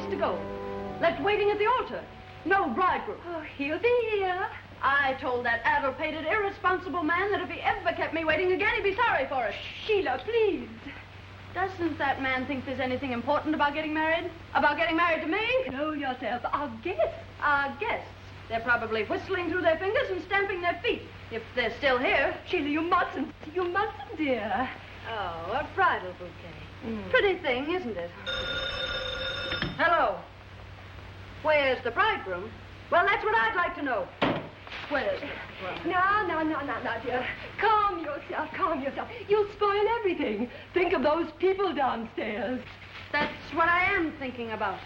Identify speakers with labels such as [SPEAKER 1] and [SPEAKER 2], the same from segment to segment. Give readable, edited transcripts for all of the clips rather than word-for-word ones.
[SPEAKER 1] place to go. Left waiting at the altar. No bridegroom.
[SPEAKER 2] Oh, he'll be here.
[SPEAKER 1] I told that addle-pated, irresponsible man that if he ever kept me waiting again, he'd be sorry for it.
[SPEAKER 2] Sheila, please.
[SPEAKER 1] Doesn't that man think there's anything important about getting married? About getting married to me?
[SPEAKER 2] Control yourself. Our guests.
[SPEAKER 1] Our guests. They're probably whistling through their fingers and stamping their feet. If they're still here.
[SPEAKER 2] Sheila, you mustn't. You mustn't, dear.
[SPEAKER 1] Oh, a bridal bouquet. Pretty thing, isn't it? Hello. Where's the bridegroom? Well, that's what I'd like to know. Where's the bridegroom?
[SPEAKER 2] No, dear. Calm yourself. You'll spoil everything. Think of those people downstairs.
[SPEAKER 1] That's what I am thinking about.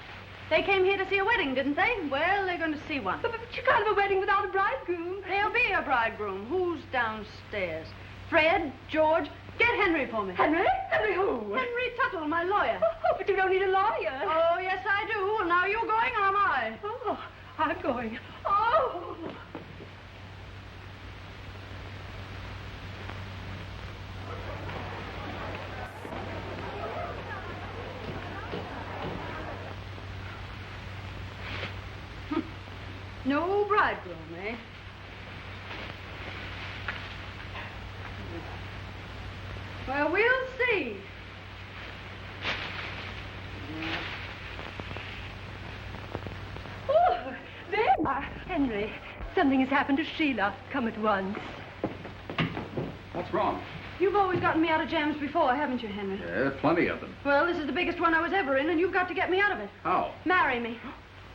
[SPEAKER 1] They came here to see a wedding, didn't they? Well, they're going to see one.
[SPEAKER 2] But you can't have a wedding without a bridegroom.
[SPEAKER 1] There'll be a bridegroom. Who's downstairs? Fred? George? Get Henry for me.
[SPEAKER 2] Henry? Henry who?
[SPEAKER 1] Henry Tuttle, my lawyer.
[SPEAKER 2] Oh, but you don't need a lawyer.
[SPEAKER 1] Oh, yes, I do. And now you going or am I?
[SPEAKER 2] Oh, I'm going. Oh!
[SPEAKER 1] No bridegroom, eh? Well, we'll see.
[SPEAKER 2] Oh, there. Henry, something has happened to Sheila. Come at once.
[SPEAKER 3] What's wrong?
[SPEAKER 1] You've always gotten me out of jams before, haven't you, Henry?
[SPEAKER 3] Yeah, plenty of them.
[SPEAKER 1] Well, this is the biggest one I was ever in, and you've got to get me out of it.
[SPEAKER 3] How?
[SPEAKER 1] Marry me.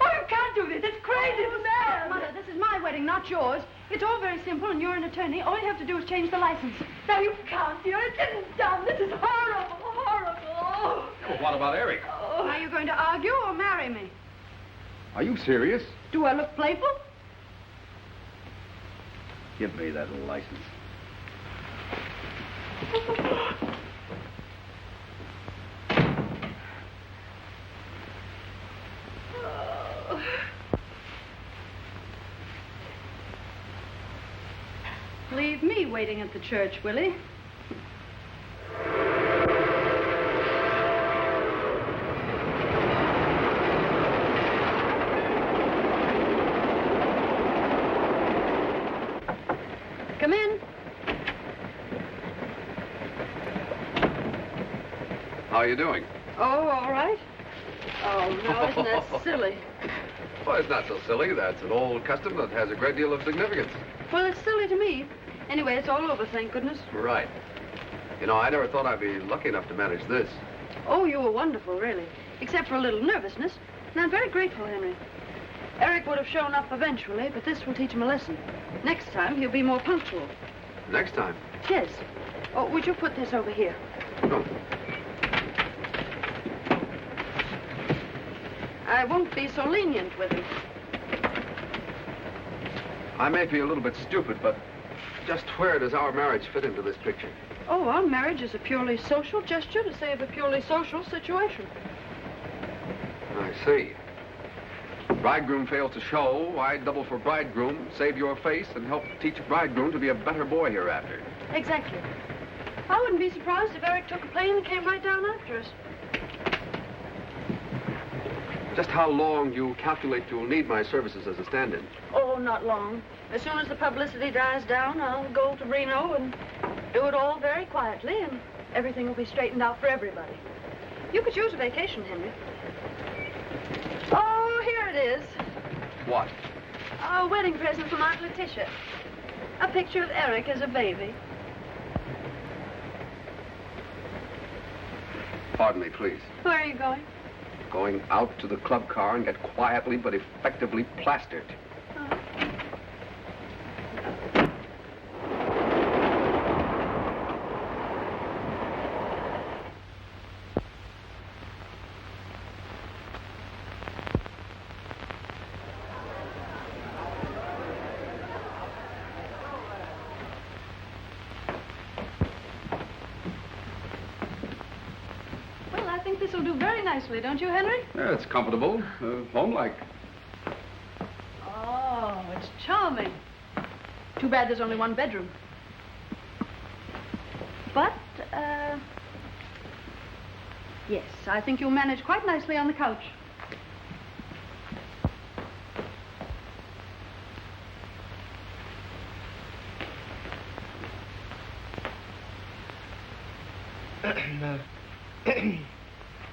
[SPEAKER 2] Oh, you can't do this. It's crazy. It's mad.
[SPEAKER 1] Mother, this is my wedding, not yours. It's all very simple, and you're an attorney. All you have to do is change the license.
[SPEAKER 2] No, you can't, dear. It isn't done. This is horrible, horrible. Oh.
[SPEAKER 3] Well, what about Eric?
[SPEAKER 2] Oh.
[SPEAKER 1] Are you going to argue or marry me?
[SPEAKER 3] Are you serious?
[SPEAKER 1] Do I look playful?
[SPEAKER 3] Give me that license.
[SPEAKER 1] Leave me waiting at the church, Willie. Come in.
[SPEAKER 3] How are you doing?
[SPEAKER 1] Oh, all right. Oh, no, isn't that silly?
[SPEAKER 3] Well, it's not so silly. That's an old custom that has a great deal of significance.
[SPEAKER 1] Well, it's silly to me. Anyway, it's all over, thank goodness.
[SPEAKER 3] Right. You know, I never thought I'd be lucky enough to manage this.
[SPEAKER 1] Oh, you were wonderful, really. Except for a little nervousness. And I'm very grateful, Henry. Eric would have shown up eventually, but this will teach him a lesson. Next time, he'll be more punctual.
[SPEAKER 3] Next time?
[SPEAKER 1] Yes. Oh, would you put this over here?
[SPEAKER 3] No.
[SPEAKER 1] I won't be so lenient with him.
[SPEAKER 3] I may be a little bit stupid, but just where does our marriage fit into this picture?
[SPEAKER 1] Oh, our marriage is a purely social gesture to save a purely social situation.
[SPEAKER 3] I see. Bridegroom fails to show, I double for bridegroom, save your face, and help teach bridegroom to be a better boy hereafter.
[SPEAKER 1] Exactly. I wouldn't be surprised if Eric took a plane and came right down after us.
[SPEAKER 3] Just how long do you calculate you'll need my services as a stand-in?
[SPEAKER 1] Oh, not long. As soon as the publicity dies down, I'll go to Reno and do it all very quietly, and everything will be straightened out for everybody. You could use a vacation, Henry. Oh, here it is.
[SPEAKER 3] What?
[SPEAKER 1] A wedding present from Aunt Letitia. A picture of Eric as a baby.
[SPEAKER 3] Pardon me, please.
[SPEAKER 1] Where are you going?
[SPEAKER 3] Going out to the club car and get quietly but effectively plastered.
[SPEAKER 1] Oh. This'll do very nicely, don't you, Henry?
[SPEAKER 3] Yeah, it's comfortable, home-like.
[SPEAKER 1] Oh, it's charming. Too bad there's only one bedroom. But, yes, I think you'll manage quite nicely on the couch.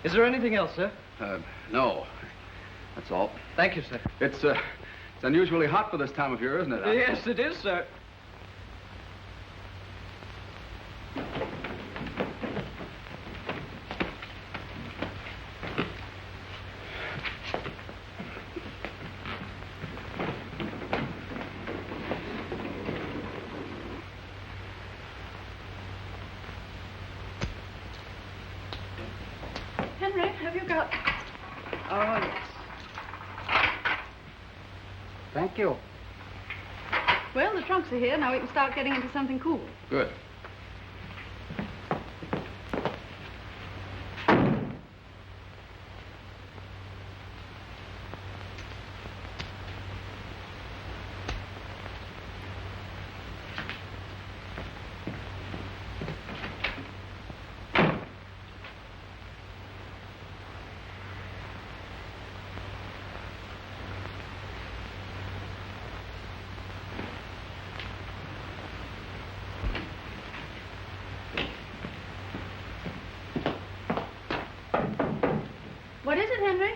[SPEAKER 4] Is there anything else, sir?
[SPEAKER 3] No. That's all.
[SPEAKER 4] Thank you, sir.
[SPEAKER 3] It's unusually hot for this time of year, isn't it?
[SPEAKER 4] Yes, it is, sir.
[SPEAKER 1] Henry, have you got... Oh, yes.
[SPEAKER 5] Thank you.
[SPEAKER 1] Well, the trunks are here. Now we can start getting into something cool.
[SPEAKER 3] Good.
[SPEAKER 1] What is it, Henry?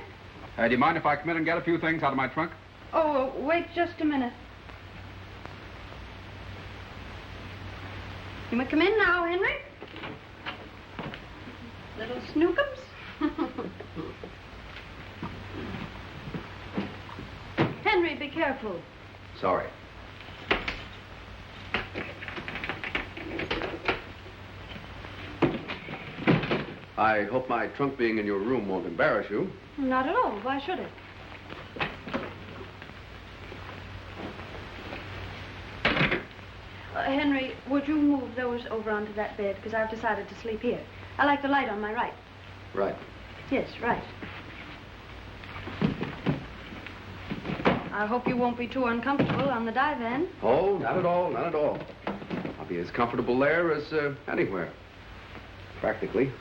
[SPEAKER 3] Do you mind if I come in and get a few things out of my trunk?
[SPEAKER 1] Oh, wait just a minute. You may come in now, Henry. Little snookums. Henry, be careful.
[SPEAKER 3] Sorry. I hope my trunk being in your room won't embarrass you.
[SPEAKER 1] Not at all. Why should it? Henry, would you move those over onto that bed? Because I've decided to sleep here. I like the light on my right.
[SPEAKER 3] Right.
[SPEAKER 1] Yes, right. I hope you won't be too uncomfortable on the divan.
[SPEAKER 3] Oh, not at all, not at all. I'll be as comfortable there as anywhere. Practically.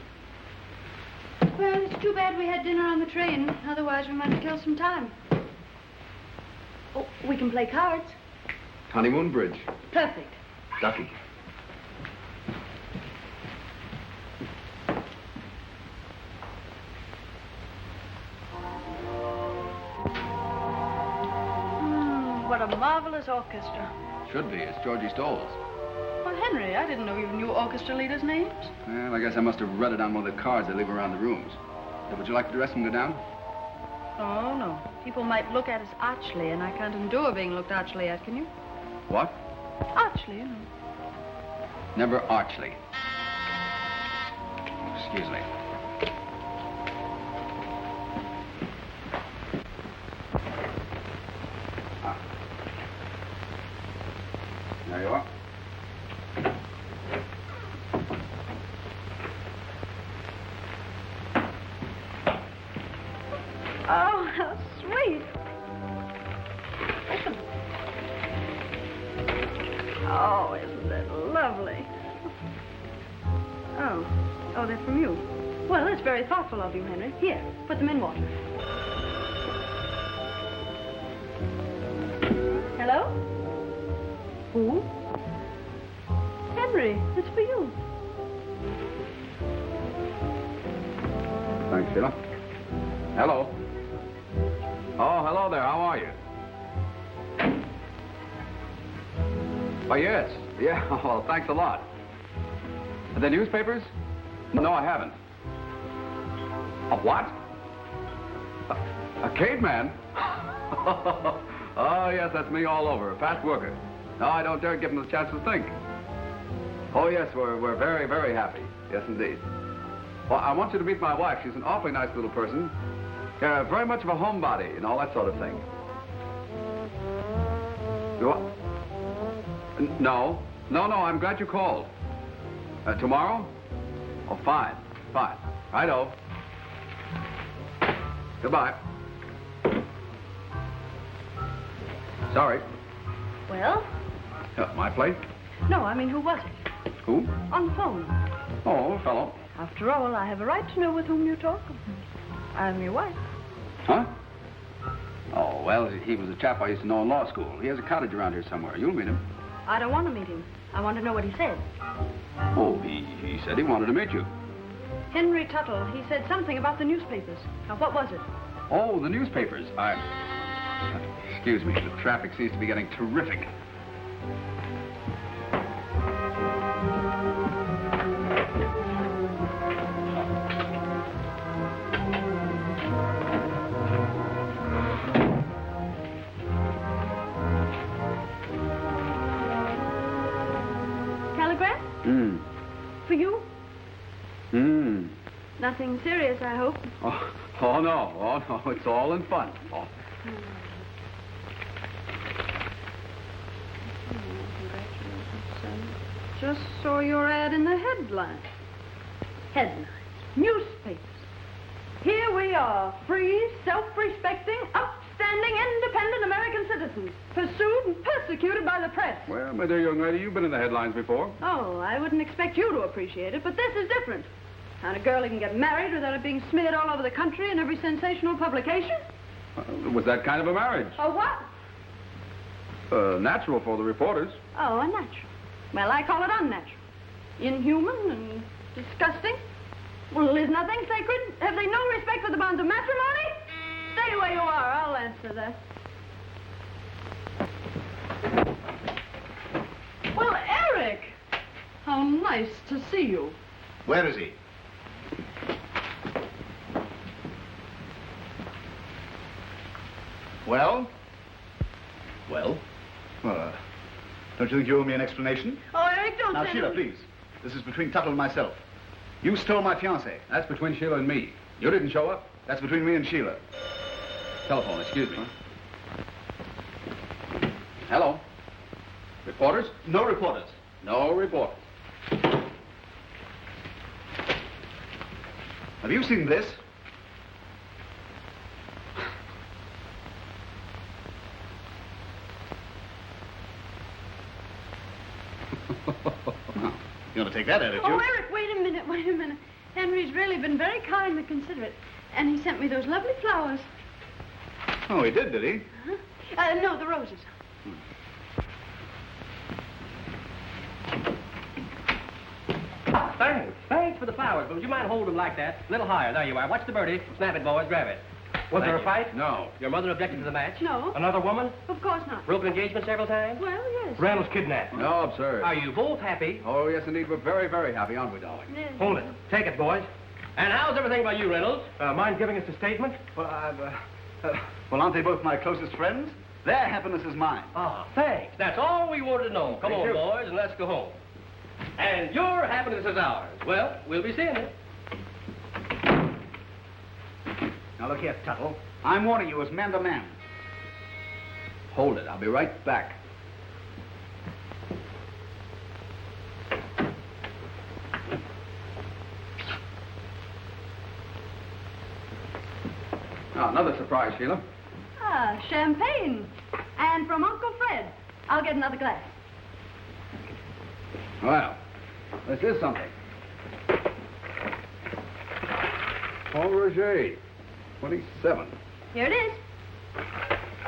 [SPEAKER 1] Well, it's too bad we had dinner on the train. Otherwise, we might have killed some time. Oh, we can play cards.
[SPEAKER 3] Honeymoon bridge.
[SPEAKER 1] Perfect.
[SPEAKER 3] Ducky.
[SPEAKER 1] What a marvelous orchestra.
[SPEAKER 3] Should be. It's Georgie Stoll's.
[SPEAKER 1] Well, Henry, I didn't know you knew orchestra leaders' names.
[SPEAKER 3] Well, I guess I must have read it on one of the cards they leave around the rooms. Would you like to dress and go down?
[SPEAKER 1] Oh, no. People might look at us archly, and I can't endure being looked archly at, can you?
[SPEAKER 3] What?
[SPEAKER 1] Archly, you know.
[SPEAKER 3] Never archly. Excuse me. Ah. There you are.
[SPEAKER 1] Oh, how sweet. Open. Oh, isn't it lovely? Oh. Oh, they're from you. Well, that's very thoughtful of you, Henry. Here, put them in water. Hello? Who? Henry, it's for you.
[SPEAKER 3] Thanks, Sheila. Hello. Oh, hello there. How are you? Oh, yes. Yeah, well, thanks a lot. The newspapers? No, I haven't. A what? A caveman? Oh, yes, that's me all over. A fast worker. No, I don't dare give him the chance to think. Oh, yes, we're very, very happy. Yes, indeed. Well, I want you to meet my wife. She's an awfully nice little person. Very much of a homebody and all that sort of thing. You No, I'm glad you called. Tomorrow? Oh, fine. Righto. Goodbye. Sorry.
[SPEAKER 1] Well?
[SPEAKER 3] My plate?
[SPEAKER 1] No, I mean, who was it?
[SPEAKER 3] Who?
[SPEAKER 1] On the phone.
[SPEAKER 3] Oh, a fellow.
[SPEAKER 1] After all, I have a right to know with whom you're talking. I'm your wife.
[SPEAKER 3] Huh? Oh, well, he was a chap I used to know in law school. He has a cottage around here somewhere. You'll meet him.
[SPEAKER 1] I don't want to meet him. I want to know what he said.
[SPEAKER 3] Oh, he said he wanted to meet you.
[SPEAKER 1] Henry Tuttle. He said something about the newspapers. Now, what was it?
[SPEAKER 3] Oh, the newspapers. Excuse me, the traffic seems to be getting terrific.
[SPEAKER 1] Telegram? For you? Nothing serious, I hope.
[SPEAKER 3] Oh, no. It's all in fun. Oh.
[SPEAKER 1] Just saw your ad in the headlines. Headlines. Newspapers. Here we are, free, self-respecting, upstanding, independent American citizens, pursued and persecuted by the press.
[SPEAKER 3] Well, my dear young lady, you've been in the headlines before.
[SPEAKER 1] Oh, I wouldn't expect you to appreciate it, but this is different. Not a girl who can get married without it being smeared all over the country in every sensational publication.
[SPEAKER 3] Was that kind of a marriage?
[SPEAKER 1] A what?
[SPEAKER 3] Natural for the reporters.
[SPEAKER 1] Oh, unnatural. Well, I call it unnatural. Inhuman and disgusting. Well, is nothing sacred? Have they no respect for the bonds of matrimony? Stay where you are. I'll answer that. Well, Eric! How nice to see you.
[SPEAKER 5] Where is he? Well? Well, don't you think you owe me an explanation?
[SPEAKER 1] Oh, Eric, don't
[SPEAKER 5] Now,
[SPEAKER 1] say
[SPEAKER 5] Sheila,
[SPEAKER 1] no.
[SPEAKER 5] please. This is between Tuttle and myself. You stole my fiancé.
[SPEAKER 3] That's between Sheila and me. You didn't show up?
[SPEAKER 5] That's between me and Sheila.
[SPEAKER 3] Telephone, excuse me. Hello? Reporters?
[SPEAKER 5] No reporters.
[SPEAKER 3] No reporters.
[SPEAKER 5] Have you seen this? You want to take that attitude?
[SPEAKER 1] Oh, Eric, wait a minute. Henry's really been very kind and considerate. And he sent me those lovely flowers.
[SPEAKER 5] Oh, he did he?
[SPEAKER 1] Huh? No, the roses.
[SPEAKER 4] Thanks for the flowers, but would you mind holding them like that? A little higher. There you are. Watch the birdie. Snap it, boys. Grab it. Was there a fight?
[SPEAKER 3] No.
[SPEAKER 4] Your mother objected to the match?
[SPEAKER 1] No.
[SPEAKER 4] Another woman?
[SPEAKER 1] Of course not.
[SPEAKER 4] Broken engagement several times?
[SPEAKER 1] Well, yes.
[SPEAKER 4] Reynolds kidnapped.
[SPEAKER 3] No, absurd.
[SPEAKER 4] Are you both happy?
[SPEAKER 3] Oh, yes, indeed. We're very, very happy, aren't we, darling?
[SPEAKER 1] Yes.
[SPEAKER 4] Hold it. Take it, boys. And how's everything by you, Reynolds?
[SPEAKER 5] Mind giving us a statement? Well, well, aren't they both my closest friends? Their happiness is mine.
[SPEAKER 4] Ah, thanks. That's all we wanted to know. Come
[SPEAKER 5] Thank
[SPEAKER 4] on,
[SPEAKER 5] you.
[SPEAKER 4] boys, and let's go home. And your happiness is ours. Well, we'll be seeing you.
[SPEAKER 5] Now, look here, Tuttle. I'm warning you as man to man.
[SPEAKER 3] Hold it. I'll be right back. Now, another surprise, Sheila.
[SPEAKER 1] Ah, champagne. And from Uncle Fred. I'll get another glass.
[SPEAKER 3] Well, this is something. Paul Roger, 27.
[SPEAKER 1] Here it is.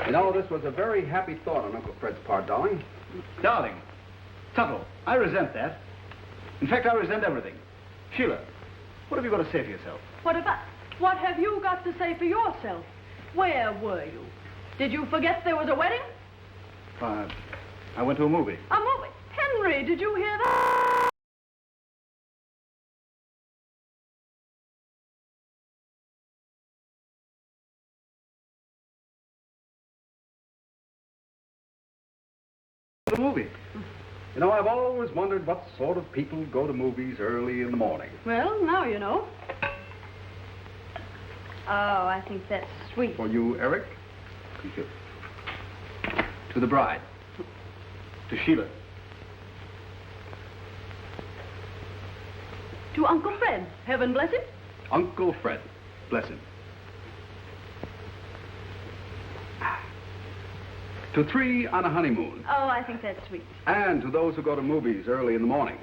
[SPEAKER 3] You know, this was a very happy thought on Uncle Fred's part, darling.
[SPEAKER 5] Darling, Tuttle, I resent that. In fact, I resent everything. Sheila, what have you got to say for yourself?
[SPEAKER 1] What have you got to say for yourself? Where were you? Did you forget there was a wedding?
[SPEAKER 5] I went to a movie.
[SPEAKER 1] A movie? Henry, did you hear that?
[SPEAKER 5] The movie.
[SPEAKER 3] You know, I've always wondered what sort of people go to movies early in the morning.
[SPEAKER 1] Well, now you know. Oh, I think that's sweet.
[SPEAKER 3] For you, Eric? Thank you. To the bride.
[SPEAKER 5] To Sheila.
[SPEAKER 1] To Uncle Fred. Heaven bless him.
[SPEAKER 3] Uncle Fred. Bless him. To 3 on a honeymoon.
[SPEAKER 1] Oh, I think that's sweet.
[SPEAKER 3] And to those who go to movies early in the morning.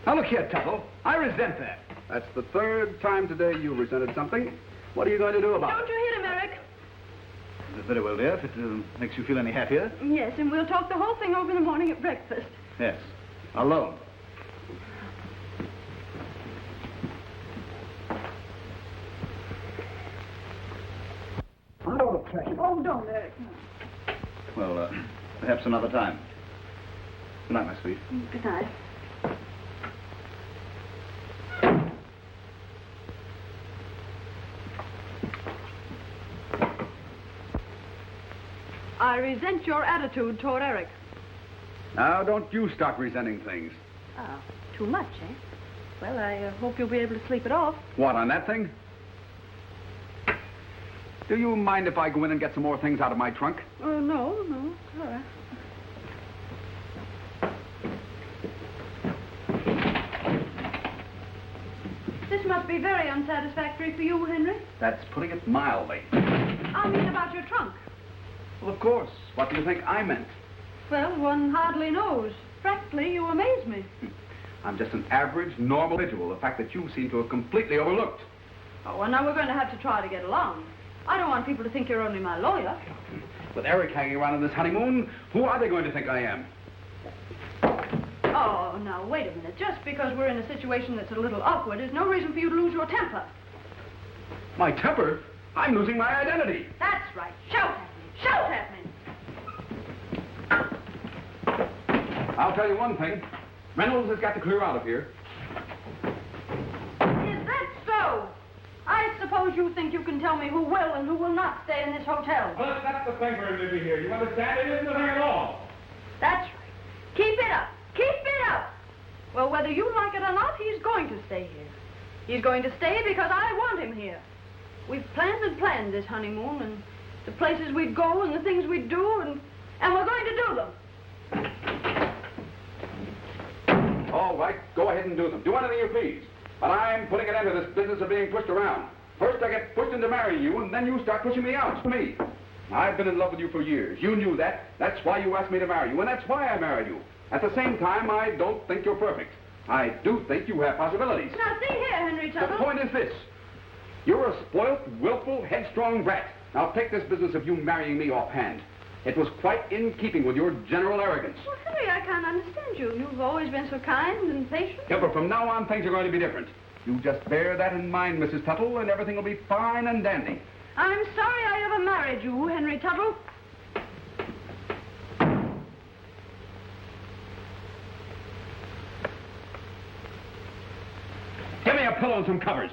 [SPEAKER 5] Now, look here, Tuttle. I resent that.
[SPEAKER 3] That's the 3rd time today you resented something. What are you going to do about
[SPEAKER 1] Don't
[SPEAKER 3] it?
[SPEAKER 1] you hit him, Eric?
[SPEAKER 5] Very well, dear, if it makes you feel any happier.
[SPEAKER 1] Yes, and we'll talk the whole thing over in the morning at breakfast.
[SPEAKER 5] Yes. Alone. precious.
[SPEAKER 1] Oh, don't, Eric. No.
[SPEAKER 5] Well, perhaps another time. Good night, my sweet.
[SPEAKER 1] Good night. I resent your attitude toward Eric.
[SPEAKER 3] Now, don't you stop resenting things.
[SPEAKER 1] Oh, too much, eh? Well, I hope you'll be able to sleep it off.
[SPEAKER 3] What, on that thing? Do you mind if I go in and get some more things out of my trunk?
[SPEAKER 1] No. All right. This must be very unsatisfactory for you, Henry.
[SPEAKER 3] That's putting it mildly.
[SPEAKER 1] I mean about your trunk.
[SPEAKER 3] Well, of course. What do you think I meant?
[SPEAKER 1] Well, one hardly knows. Practically, you amaze me.
[SPEAKER 3] I'm just an average, normal individual. The fact that you seem to have completely overlooked.
[SPEAKER 1] Oh, well, now we're going to have to try to get along. I don't want people to think you're only my lawyer.
[SPEAKER 3] With Eric hanging around on this honeymoon, who are they going to think I am?
[SPEAKER 1] Oh, now, wait a minute. Just because we're in a situation that's a little awkward is no reason for you to lose your temper.
[SPEAKER 3] My temper? I'm losing my identity.
[SPEAKER 1] That's right. Shout at me. Shout at me.
[SPEAKER 3] I'll tell you one thing. Reynolds has got to clear out of here.
[SPEAKER 1] Is that so? I suppose you think you can tell me who will and who will not stay in this hotel.
[SPEAKER 6] Well, that's the thing for him to be here. You understand? It isn't a thing at all.
[SPEAKER 1] That's right. Keep it up. Keep it up. Well, whether you like it or not, he's going to stay here. He's going to stay because I want him here. We've planned and planned this honeymoon and the places we'd go and the things we'd do, and we're going to do them.
[SPEAKER 3] All right, go ahead and do them. Do anything you please. But I'm putting an end to this business of being pushed around. First I get pushed into marrying you, and then you start pushing me out. Me. I've been in love with you for years. You knew that. That's why you asked me to marry you, and that's why I married you. At the same time, I don't think you're perfect. I do think you have possibilities.
[SPEAKER 1] Now, see here, Henry Tuttle.
[SPEAKER 3] The point is this. You're a spoilt, willful, headstrong brat. Now, take this business of you marrying me offhand. It was quite in keeping with your general arrogance.
[SPEAKER 1] Well, Henry, I can't understand you. You've always been so kind and patient.
[SPEAKER 3] Yeah, but from now on, things are going to be different. You just bear that in mind, Mrs. Tuttle, and everything will be fine and dandy.
[SPEAKER 1] I'm sorry I ever married you, Henry Tuttle.
[SPEAKER 3] Give me a pillow and some covers.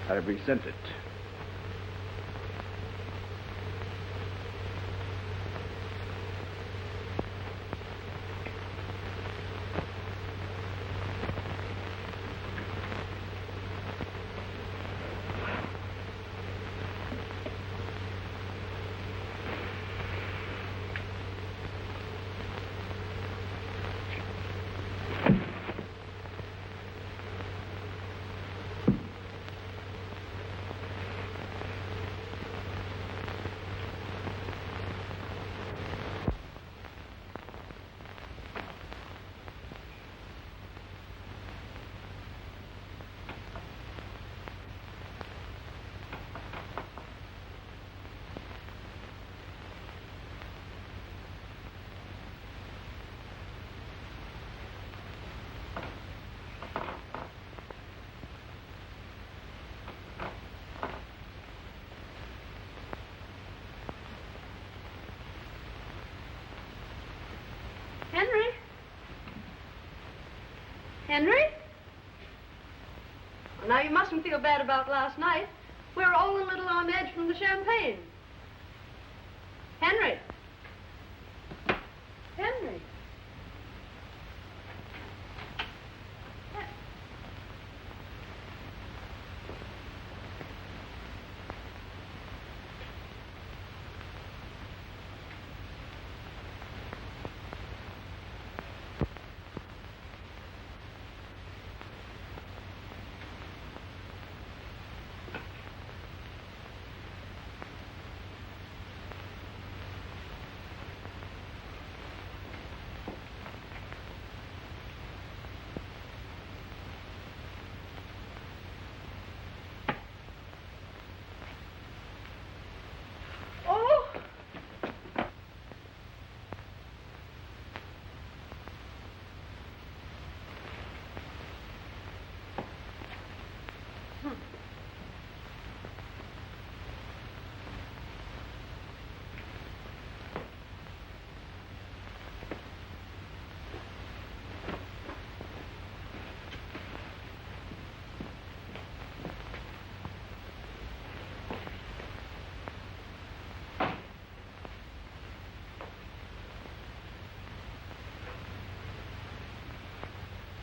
[SPEAKER 3] I resent it.
[SPEAKER 1] Henry? Henry? Well, now, you mustn't feel bad about last night. We were all a little on edge from the champagne. Henry? Henry?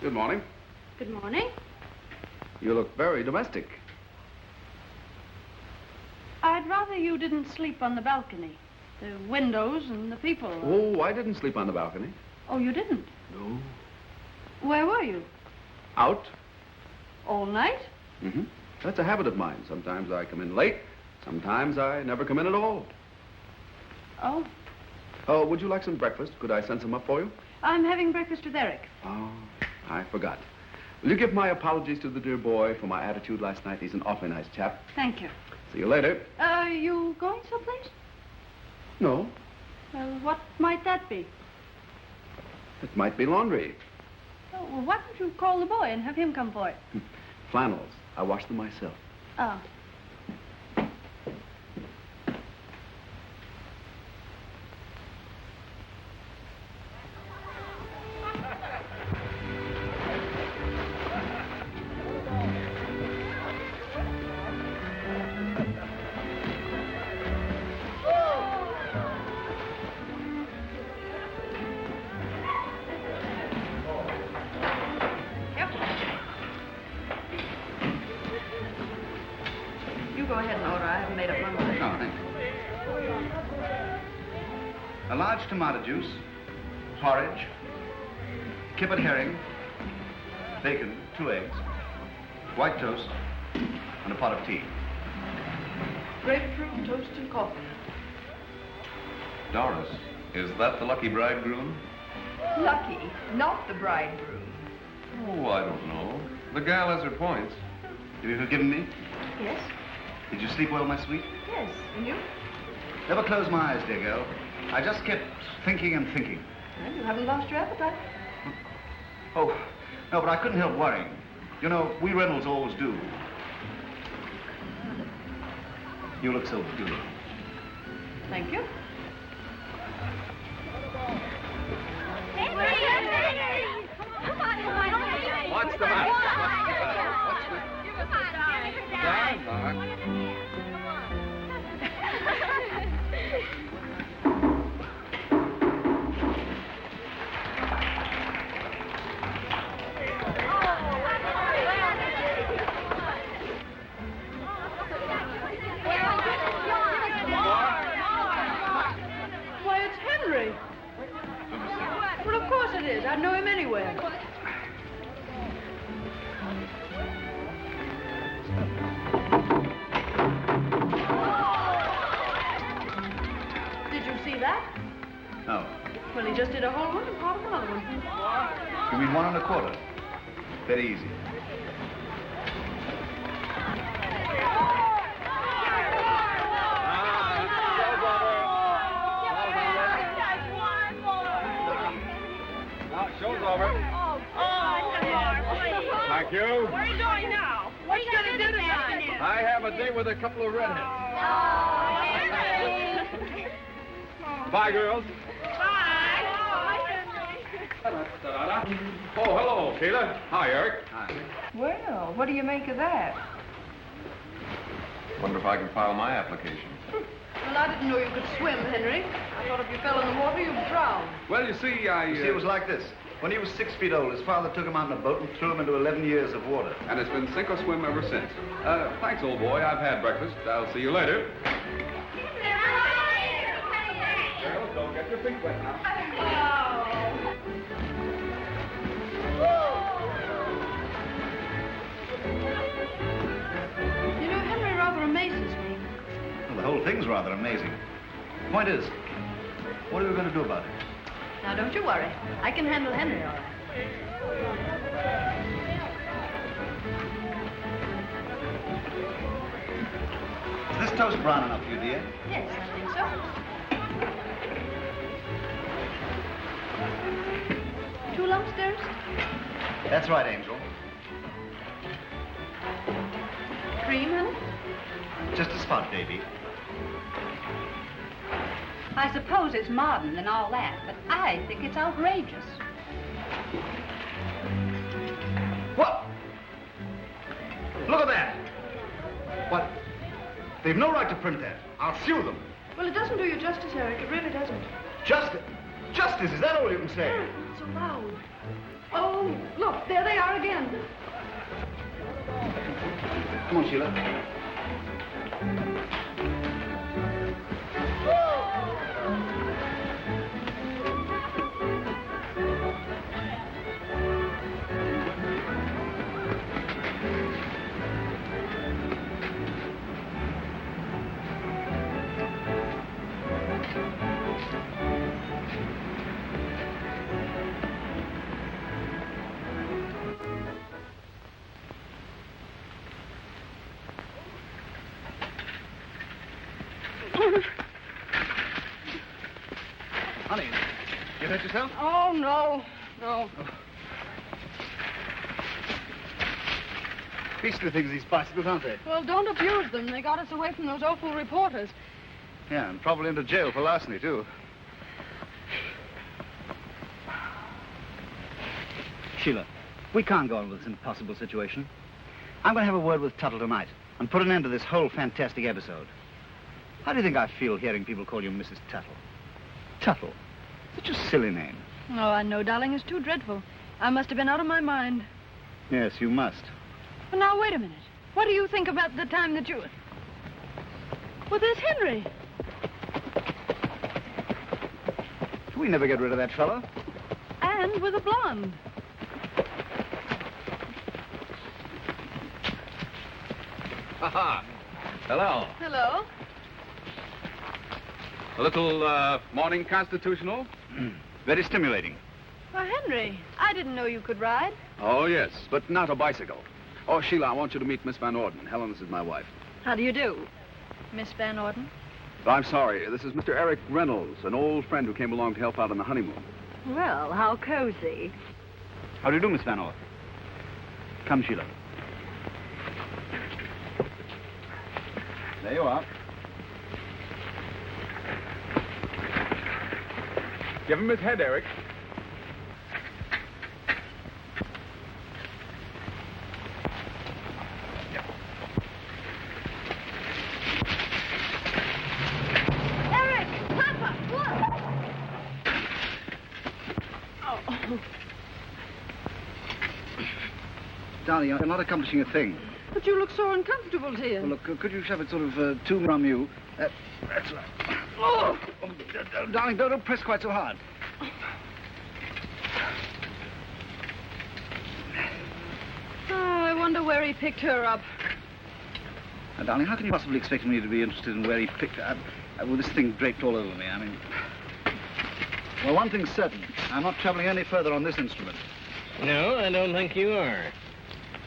[SPEAKER 3] Good morning.
[SPEAKER 1] Good morning.
[SPEAKER 3] You look very domestic.
[SPEAKER 1] I'd rather you didn't sleep on the balcony. The windows and the people.
[SPEAKER 3] Oh, I didn't sleep on the balcony.
[SPEAKER 1] Oh, you didn't?
[SPEAKER 3] No.
[SPEAKER 1] Where were you?
[SPEAKER 3] Out?
[SPEAKER 1] All night?
[SPEAKER 3] Mm-hmm. That's a habit of mine. Sometimes I come in late. Sometimes I never come in at all.
[SPEAKER 1] Oh.
[SPEAKER 3] Oh, would you like some breakfast? Could I send some up for you?
[SPEAKER 1] I'm having breakfast with Eric.
[SPEAKER 3] Oh, I forgot. Will you give my apologies to the dear boy for my attitude last night? He's an awfully nice chap.
[SPEAKER 1] Thank you.
[SPEAKER 3] See you later.
[SPEAKER 1] Are you going someplace?
[SPEAKER 3] No,
[SPEAKER 1] Well, what might that be?
[SPEAKER 3] it might be laundry.
[SPEAKER 1] Oh, well, why don't you call the boy and have him come for it?
[SPEAKER 3] Flannels. I wash them myself.
[SPEAKER 1] Oh. Go ahead and order. I haven't made up my mind.
[SPEAKER 5] Oh, thank you. A large tomato juice, porridge, kippered herring, bacon, 2 eggs, white toast, and a pot of tea.
[SPEAKER 1] Grapefruit, toast, and coffee.
[SPEAKER 3] Doris, is that the lucky bridegroom?
[SPEAKER 2] Lucky, not the bridegroom.
[SPEAKER 3] Oh, I don't know. The gal has her points.
[SPEAKER 5] Have you forgiven me?
[SPEAKER 2] Yes?
[SPEAKER 5] Did you sleep well, my sweet?
[SPEAKER 2] Yes. And you?
[SPEAKER 5] Never close my eyes, dear girl. I just kept thinking and thinking.
[SPEAKER 2] Well, you haven't lost your appetite.
[SPEAKER 5] Oh, no, but I couldn't help worrying. You know, we Reynolds always do. You look so beautiful.
[SPEAKER 1] Thank you.
[SPEAKER 3] What's the matter? Down, Mark.
[SPEAKER 1] Why, it's Henry. Well, of course it is. I'd know him anywhere. Did you see that?
[SPEAKER 5] No.
[SPEAKER 1] Well, he just did a whole one and part of another one.
[SPEAKER 5] You mean 1 1/4? Very easy.
[SPEAKER 3] Show's over. Thank you.
[SPEAKER 2] Where are you going now? What are you going to do tonight?
[SPEAKER 3] I have a date with a couple of redheads. Bye, girls. Oh, hello, Sheila. Hi, Eric.
[SPEAKER 5] Hi.
[SPEAKER 2] Well, what do you make of that?
[SPEAKER 3] Wonder if I can file my application.
[SPEAKER 1] Well, I didn't know you could swim, Henry. I thought if you fell in the water, you'd drown.
[SPEAKER 3] Well, you see,
[SPEAKER 5] You see, it was like this. When he was 6 feet old, his father took him out in a boat and threw him into 11 years of water.
[SPEAKER 3] And it's been sink or swim ever since. Thanks, old boy. I've had breakfast. I'll see you later. Girls, don't get your feet wet now.
[SPEAKER 1] You know, Henry rather amazes me.
[SPEAKER 5] Well, the whole thing's rather amazing. Point is, what are we going to do about it?
[SPEAKER 1] Now, don't you worry. I can handle Henry all right.
[SPEAKER 5] Is this toast brown enough for you, dear?
[SPEAKER 1] Yes, I think so. 2 lumps, dearest?
[SPEAKER 5] That's right, Angel.
[SPEAKER 1] Cream, honey?
[SPEAKER 5] Just a spot, baby.
[SPEAKER 1] I suppose it's modern and all that, but I think it's outrageous.
[SPEAKER 5] What? Look at that. What? They've no right to print that. I'll sue them.
[SPEAKER 1] Well, it doesn't do you justice, Eric. It really doesn't.
[SPEAKER 5] Justice? Justice, is that all you can say?
[SPEAKER 1] Not so loud. Oh, look, there they are again.
[SPEAKER 5] Come on, Sheila. Honey, you hurt yourself?
[SPEAKER 1] Oh, no. No.
[SPEAKER 5] Beastly things, these bicycles, aren't they?
[SPEAKER 1] Well, don't abuse them. They got us away from those awful reporters.
[SPEAKER 5] Yeah, and probably into jail for larceny, too. Sheila, we can't go on with this impossible situation. I'm going to have a word with Tuttle tonight and put an end to this whole fantastic episode. How do you think I feel hearing people call you Mrs. Tuttle? Tuttle? Such a silly name.
[SPEAKER 1] Oh, I know, darling. It's too dreadful. I must have been out of my mind.
[SPEAKER 5] Yes, you must.
[SPEAKER 1] But now, wait a minute. What do you think about the time that you... Well, there's Henry.
[SPEAKER 5] We never get rid of that fellow.
[SPEAKER 1] And with a blonde.
[SPEAKER 3] Ha-ha. Hello.
[SPEAKER 1] Hello.
[SPEAKER 3] A little morning constitutional?
[SPEAKER 5] Very stimulating.
[SPEAKER 1] Oh, Henry, I didn't know you could ride.
[SPEAKER 3] Oh, yes, but not a bicycle. Oh, Sheila, I want you to meet Miss Van Orden. Helen, this is my wife.
[SPEAKER 1] How do you do, Miss Van Orden?
[SPEAKER 3] I'm sorry. This is Mr. Eric Reynolds, an old friend who came along to help out on the honeymoon.
[SPEAKER 1] Well, how cozy.
[SPEAKER 5] How do you do, Miss Van Orden? Come, Sheila. There you are.
[SPEAKER 3] Give him his head, Eric.
[SPEAKER 1] Eric! Papa! Look! Oh.
[SPEAKER 5] Darling, you're not accomplishing a thing.
[SPEAKER 1] But you look so uncomfortable here.
[SPEAKER 5] Well, look, could you shove it sort of two from you? That's right.
[SPEAKER 1] Oh!
[SPEAKER 5] Darling, don't press quite so hard.
[SPEAKER 1] Oh, I wonder where he picked her up.
[SPEAKER 5] Now, darling, how can you possibly expect me to be interested in where he picked her up with this thing draped all over me? I mean... Well, one thing's certain. I'm not traveling any further on this instrument.
[SPEAKER 7] No, I don't think you are.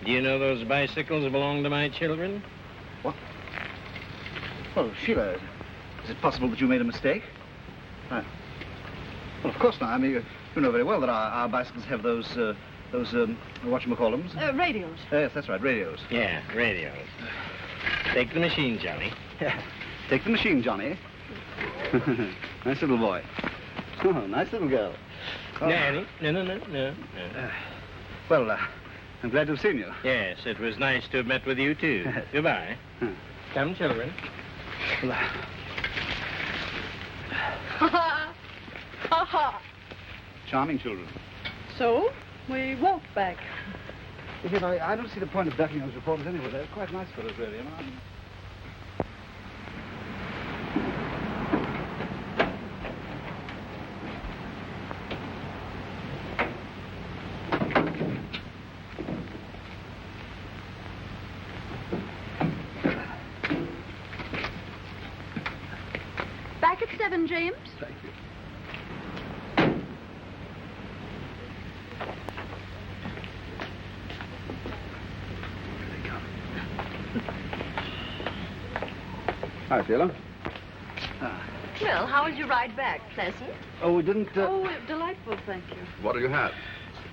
[SPEAKER 7] Do you know those bicycles belong to my children?
[SPEAKER 5] What? Well, Sheila, is it possible that you made a mistake? Well, of course not. I mean, you know very well that our bicycles have those whatchamacallums?
[SPEAKER 1] Radios.
[SPEAKER 5] Yes, that's right, radios.
[SPEAKER 7] Yeah, radios. Take the machine, Johnny.
[SPEAKER 5] Yeah. Take the machine, Johnny. Nice little boy. Oh, nice little girl. Oh.
[SPEAKER 7] Daddy. No.
[SPEAKER 5] Well, I'm glad to have seen you.
[SPEAKER 7] Yes, it was nice to have met with you, too. Goodbye. Come, children.
[SPEAKER 1] Ha ha!
[SPEAKER 5] Charming children.
[SPEAKER 1] So, we walked back.
[SPEAKER 5] Yet I don't see the point of ducking those reporters anyway. They're quite nice fellows, really, you know.
[SPEAKER 1] Back at 7, James.
[SPEAKER 3] Thank you. Hi, Sheila.
[SPEAKER 2] Well, how was your ride back? Pleasant?
[SPEAKER 5] Oh, we didn't...
[SPEAKER 1] Oh, delightful, thank you.
[SPEAKER 3] What do you have?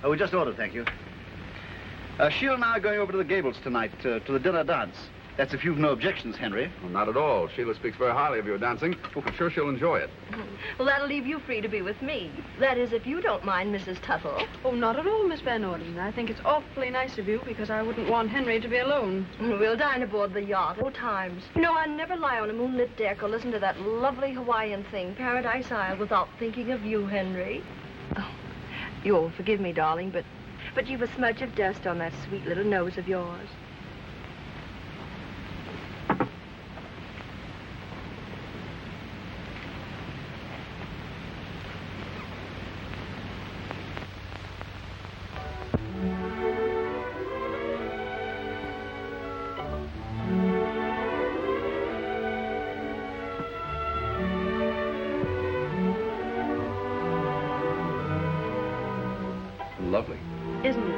[SPEAKER 5] Oh, we just ordered, thank you. Sheila and I are going over to the Gables tonight, to the dinner dance. That's if you've no objections, Henry.
[SPEAKER 3] Well, not at all. Sheila speaks very highly of your dancing. I'm sure she'll enjoy it.
[SPEAKER 2] Well, that'll leave you free to be with me. That is, if you don't mind, Mrs. Tuttle.
[SPEAKER 1] Oh, not at all, Miss Van Orden. I think it's awfully nice of you because I wouldn't want Henry to be alone.
[SPEAKER 2] We'll dine aboard the yacht. Oh, times. You know, I never lie on a moonlit deck or listen to that lovely Hawaiian thing, Paradise Isle, without thinking of you, Henry. Oh, you'll forgive me, darling, but but you've a smudge of dust on that sweet little nose of yours.
[SPEAKER 3] Lovely.
[SPEAKER 1] Isn't it?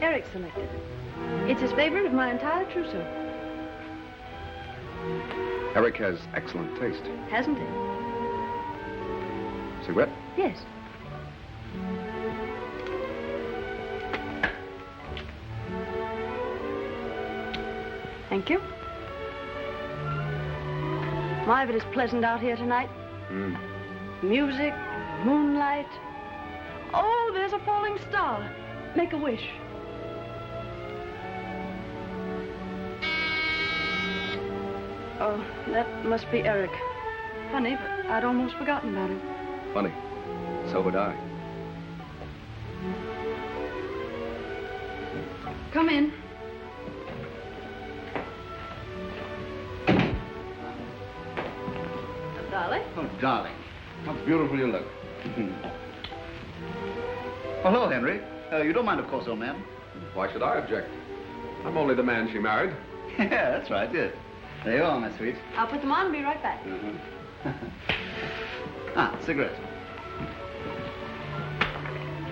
[SPEAKER 1] Eric selected it. It's his favorite of my entire trousseau.
[SPEAKER 3] Eric has excellent taste.
[SPEAKER 1] Hasn't he?
[SPEAKER 3] Cigarette?
[SPEAKER 1] Yes. Thank you. My, but it's pleasant out here tonight. Music, moonlight. Oh, there's a falling star. Make a wish. Oh, that must be Eric. Funny, but I'd almost forgotten about him.
[SPEAKER 3] Funny. So would I.
[SPEAKER 1] Come in. Darling?
[SPEAKER 5] Oh, darling. How beautiful you look. Oh, hello, Henry. You don't mind, of course, old man.
[SPEAKER 3] Why should I object? I'm only the man she married.
[SPEAKER 5] Yeah, that's right, yes. There you are, my sweet.
[SPEAKER 1] I'll put them on and be right back.
[SPEAKER 5] Cigarette.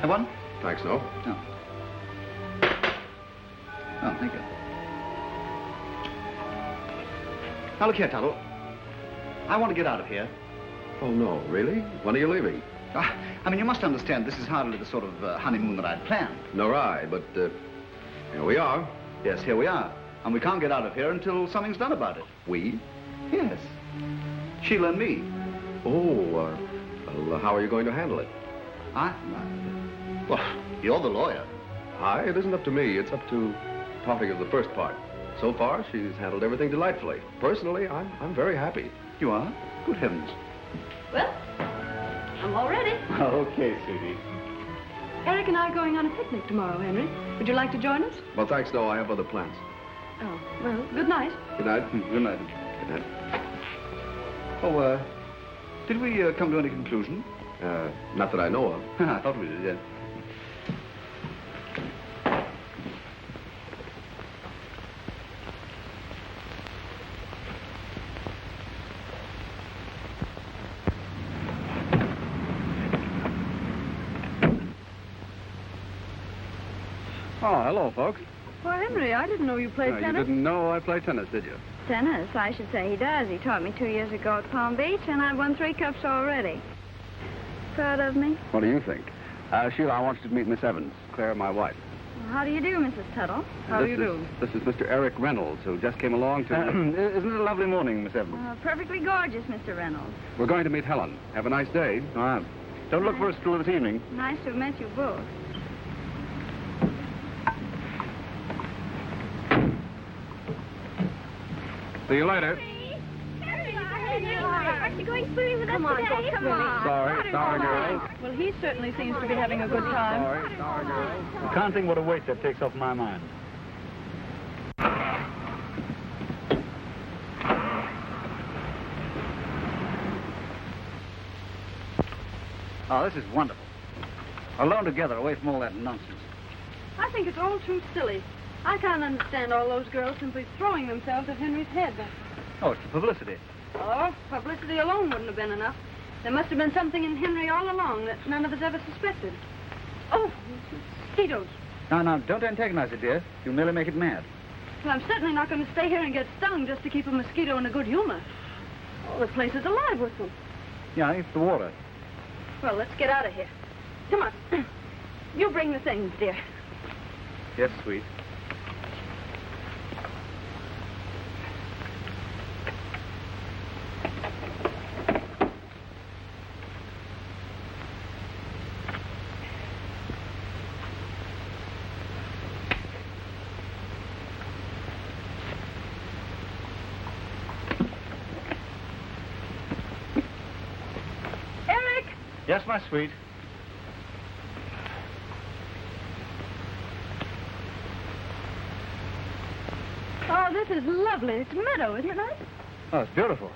[SPEAKER 5] Have one?
[SPEAKER 3] Thanks, no.
[SPEAKER 5] No. Oh, thank you. Now, look here, Tuttle. I want to get out of here.
[SPEAKER 3] Oh, no, really? When are you leaving?
[SPEAKER 5] I mean, you must understand, this is hardly the sort of honeymoon that I'd planned.
[SPEAKER 3] Nor I, but here we are.
[SPEAKER 5] Yes, here we are. And we can't get out of here until something's done about it.
[SPEAKER 3] We?
[SPEAKER 5] Yes. Sheila and me.
[SPEAKER 3] Oh, well, how are you going to handle it?
[SPEAKER 5] Well, you're the lawyer.
[SPEAKER 3] It isn't up to me. It's up to talking of the first part. So far, she's handled everything delightfully. Personally, I'm very happy.
[SPEAKER 5] You are? Good heavens.
[SPEAKER 1] Well, I'm all ready.
[SPEAKER 5] Okay, sweetie.
[SPEAKER 1] Eric and I are going on a picnic tomorrow, Henry. Would you like to join us?
[SPEAKER 3] Well, thanks, no. I have other plans.
[SPEAKER 1] Oh, well, good night.
[SPEAKER 3] Good night.
[SPEAKER 5] Good night.
[SPEAKER 3] Good night.
[SPEAKER 5] Oh, did we come to any conclusion?
[SPEAKER 3] Not that I know of.
[SPEAKER 5] I thought we did, yes.
[SPEAKER 3] Oh, hello, folks.
[SPEAKER 1] Well, Henry, I didn't know you played
[SPEAKER 3] You
[SPEAKER 1] tennis.
[SPEAKER 3] didn't know I play tennis, did you?
[SPEAKER 8] Tennis? I should say he does. He taught me 2 years ago at Palm Beach, and I've won 3 cups already. Proud of me?
[SPEAKER 3] What do you think? Sheila, I want you to meet Miss Evans, Claire, my wife.
[SPEAKER 8] Well, how do you do, Mrs. Tuttle?
[SPEAKER 1] How do you do?
[SPEAKER 3] This is Mr. Eric Reynolds, who just came along to...
[SPEAKER 5] Isn't it a lovely morning, Miss Evans?
[SPEAKER 8] Perfectly gorgeous, Mr. Reynolds.
[SPEAKER 3] We're going to meet Helen. Have a nice day.
[SPEAKER 5] Don't look for us till this evening.
[SPEAKER 8] Nice to have met you both.
[SPEAKER 3] See you later.
[SPEAKER 8] Aren't you going swimming with us today? Come on.
[SPEAKER 3] Sorry, girls.
[SPEAKER 1] Well, he certainly seems to be having a good time.
[SPEAKER 3] Sorry, girls.
[SPEAKER 5] You can't think what a weight that takes off my mind. Oh, this is wonderful. Alone together, away from all that nonsense.
[SPEAKER 1] I think it's all too silly. I can't understand all those girls simply throwing themselves at Henry's head.
[SPEAKER 5] Oh, it's the publicity.
[SPEAKER 1] Oh, publicity alone wouldn't have been enough. There must have been something in Henry all along that none of us ever suspected. Oh, mosquitoes.
[SPEAKER 5] Now, don't antagonize it, dear. You'll merely make it mad.
[SPEAKER 1] Well, I'm certainly not going to stay here and get stung just to keep a mosquito in a good humor. Oh, the place is alive with them.
[SPEAKER 5] Yeah, it's the water.
[SPEAKER 1] Well, let's get out of here. Come on. You bring the things, dear.
[SPEAKER 5] Yes, sweet.
[SPEAKER 1] Eric!
[SPEAKER 5] Yes, my sweet.
[SPEAKER 8] Oh, this is lovely. It's a meadow, isn't it nice?
[SPEAKER 5] Oh, it's beautiful.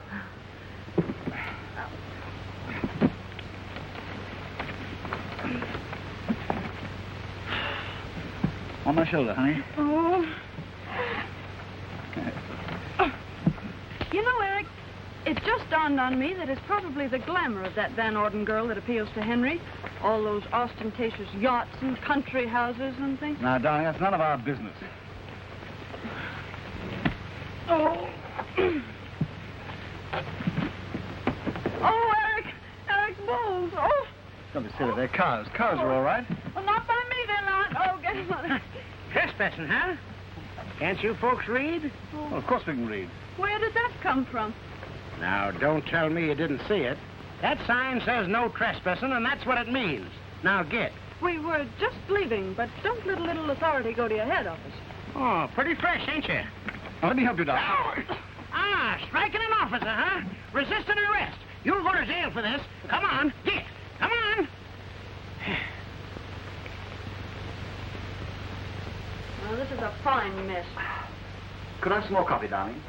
[SPEAKER 5] On my shoulder, honey.
[SPEAKER 8] Oh. You know, Eric, it just dawned on me that it's probably the glamour of that Van Orden girl that appeals to Henry. All those ostentatious yachts and country houses and things.
[SPEAKER 5] Now, darling, that's none of our business.
[SPEAKER 8] Oh. Oh, Eric bulls. Oh.
[SPEAKER 5] Don't be silly, they're cars. Cars are all right.
[SPEAKER 8] Well, not by me, they're not. Oh, get him.
[SPEAKER 4] Trespassing, huh? Can't you folks read?
[SPEAKER 5] Well, of course we can read.
[SPEAKER 8] Where did that come from?
[SPEAKER 4] Now, don't tell me you didn't see it. That sign says no trespassing, and that's what it means. Now, get.
[SPEAKER 8] We were just leaving, but don't let a little authority go to your head office.
[SPEAKER 4] Oh, pretty fresh, ain't you?
[SPEAKER 5] Now, let me help you, darling.
[SPEAKER 4] Striking an officer, huh? Resisting arrest. You'll go to jail for this. Come on, get. Come on.
[SPEAKER 8] Well, this is a fine mess.
[SPEAKER 5] Could I have some more coffee, darling?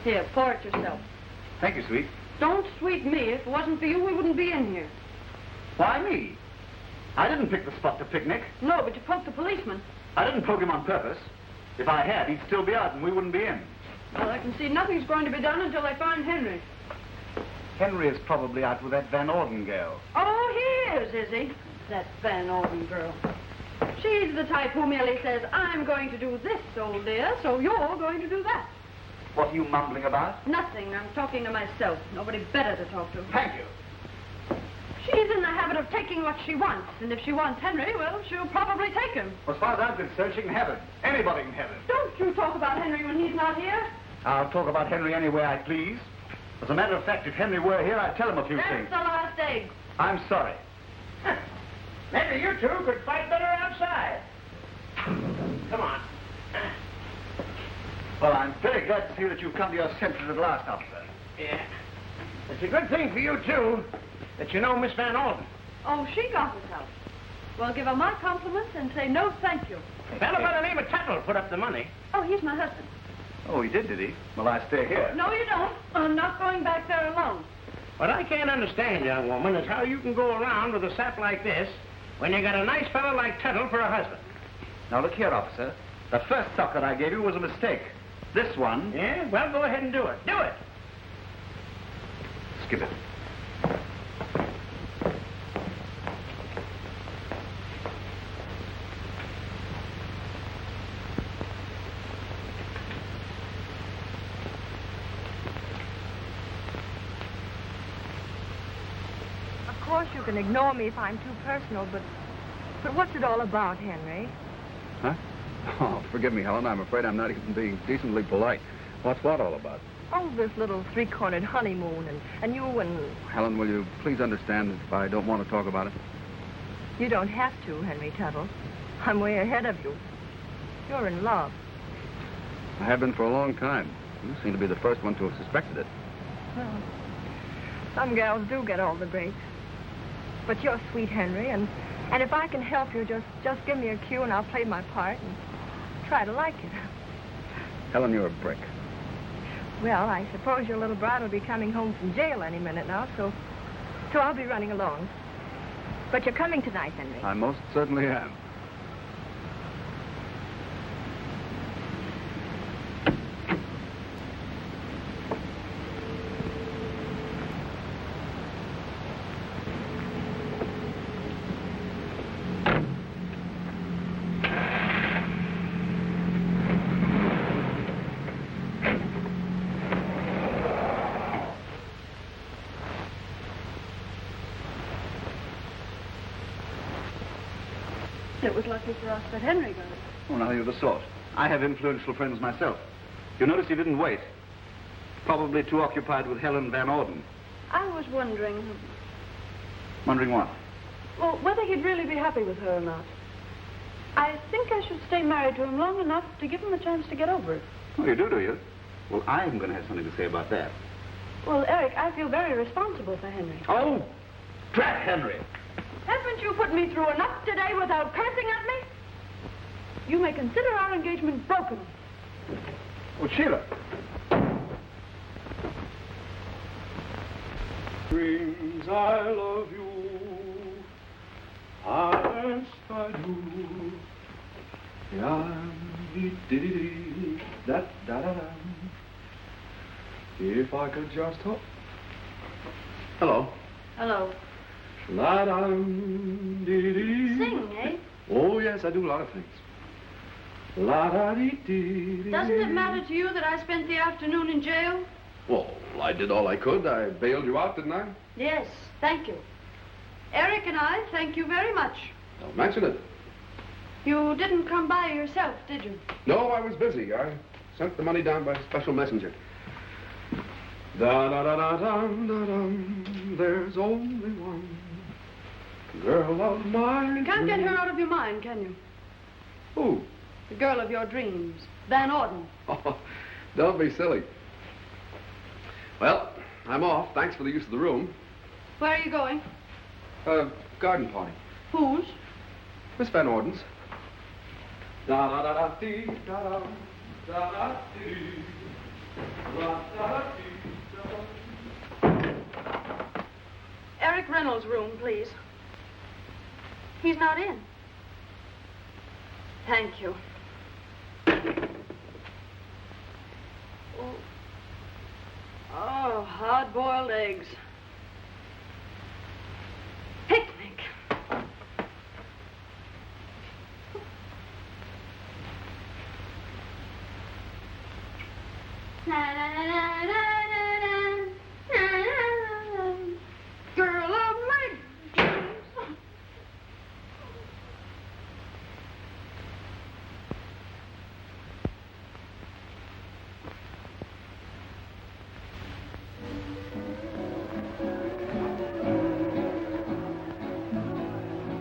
[SPEAKER 8] Here, pour it yourself.
[SPEAKER 5] Thank you, sweet.
[SPEAKER 8] Don't sweet me. If it wasn't for you, we wouldn't be in here.
[SPEAKER 5] Why me? I didn't pick the spot to picnic.
[SPEAKER 8] No, but you poked the policeman.
[SPEAKER 5] I didn't poke him on purpose. If I had, he'd still be out and we wouldn't be in.
[SPEAKER 8] Well, I can see nothing's going to be done until they find Henry.
[SPEAKER 5] Henry is probably out with that Van Orden girl.
[SPEAKER 8] Oh, he is he? That Van Orden girl. She's the type who merely says, I'm going to do this, old dear, so you're going to do that.
[SPEAKER 5] What are you mumbling about?
[SPEAKER 8] Nothing. I'm talking to myself. Nobody better to talk to.
[SPEAKER 5] Thank you.
[SPEAKER 8] She's in the habit of taking what she wants, and if she wants Henry, well, she'll probably take him.
[SPEAKER 5] As far as I'm concerned, she can have him. Anybody can have him.
[SPEAKER 8] Don't you talk about Henry when he's not here.
[SPEAKER 5] I'll talk about Henry any way I please. As a matter of fact, if Henry were here, I'd tell him a few
[SPEAKER 8] That's
[SPEAKER 5] things.
[SPEAKER 8] the last egg.
[SPEAKER 5] I'm sorry.
[SPEAKER 4] Maybe you two could fight better outside. Come on.
[SPEAKER 5] Well, I'm very glad to see that you've come to your senses at last, officer.
[SPEAKER 4] Yeah. It's a good thing for you, too, that you know Miss Van Orden.
[SPEAKER 8] Oh, she got his house. Well, give her my compliments and say no thank you.
[SPEAKER 4] A fellow by the name of Tuttle put up the money.
[SPEAKER 8] Oh, he's my husband.
[SPEAKER 5] Oh, he did he? Well, I stay here.
[SPEAKER 8] No, you don't. I'm not going back there alone.
[SPEAKER 4] What I can't understand, young woman, is how you can go around with a sap like this when you got a nice fellow like Tuttle for a husband.
[SPEAKER 5] Now, look here, officer. The first sock that I gave you was a mistake. This one...
[SPEAKER 4] Yeah? Well, go ahead and do it. Do it.
[SPEAKER 5] Skip it.
[SPEAKER 2] Of course, you can ignore me if I'm too personal, but what's it all about, Henry?
[SPEAKER 3] Huh? Oh, forgive me, Helen. I'm afraid I'm not even being decently polite. What's what all about?
[SPEAKER 2] Oh, this little three-cornered honeymoon, and you and...
[SPEAKER 3] Helen, will you please understand if I don't want to talk about it?
[SPEAKER 2] You don't have to, Henry Tuttle. I'm way ahead of you. You're in love.
[SPEAKER 3] I have been for a long time. You seem to be the first one to have suspected it.
[SPEAKER 2] Well, some gals do get all the breaks. But you're sweet, Henry, and if I can help you, just give me a cue and I'll play my part and try to like it.
[SPEAKER 3] Helen, you're a brick.
[SPEAKER 2] Well, I suppose your little bride will be coming home from jail any minute now, so I'll be running along. But you're coming tonight, Henry.
[SPEAKER 3] I most certainly am.
[SPEAKER 8] It was lucky for us that Henry got it.
[SPEAKER 5] Oh, now you're the sort. I have influential friends myself. You notice he didn't wait. Probably too occupied with Helen Van Orden.
[SPEAKER 8] I was wondering,
[SPEAKER 5] Wondering what?
[SPEAKER 8] well, whether he'd really be happy with her or not. I think I should stay married to him long enough to give him a chance to get over it.
[SPEAKER 5] Oh, you do you? Well, I'm going to have something to say about that.
[SPEAKER 8] Well, Eric, I feel very responsible for Henry.
[SPEAKER 5] Oh, drat Henry.
[SPEAKER 8] Haven't you put me through enough today without cursing at me? You may consider our engagement broken.
[SPEAKER 3] Oh, Sheila.
[SPEAKER 6] Dreams, I love you. Yes, I do. If I could just hope.
[SPEAKER 3] Hello.
[SPEAKER 1] Hello.
[SPEAKER 6] La-dum, dee-dee-dee.
[SPEAKER 1] Sing, eh?
[SPEAKER 3] Oh, yes, I do a lot of things.
[SPEAKER 6] La-da-dee-dee-dee.
[SPEAKER 1] Doesn't it matter to you that I spent the afternoon in jail?
[SPEAKER 3] Well, I did all I could. I bailed you out, didn't I?
[SPEAKER 1] Yes, thank you. Eric and I thank you very much.
[SPEAKER 3] Don't mention it.
[SPEAKER 1] You didn't come by yourself, did you?
[SPEAKER 3] No, I was busy. I sent the money down by special messenger. Da-da-da-da-dum-da-dum. There's only one girl of mine.
[SPEAKER 1] You can't get her out of your mind, can you?
[SPEAKER 3] Who?
[SPEAKER 1] The girl of your dreams, Van Orden.
[SPEAKER 3] Oh, don't be silly. Well, I'm off. Thanks for the use of the room.
[SPEAKER 1] Where are you going?
[SPEAKER 3] Garden party.
[SPEAKER 1] Whose?
[SPEAKER 3] Miss Van Orden's. Da-da-da-da-dee, da-da, da-da-dee, da-da-dee, da-da.
[SPEAKER 1] Eric Reynolds' room, please. He's not in. Thank you. Oh, hard-boiled eggs. Picnic. Girl of my dreams.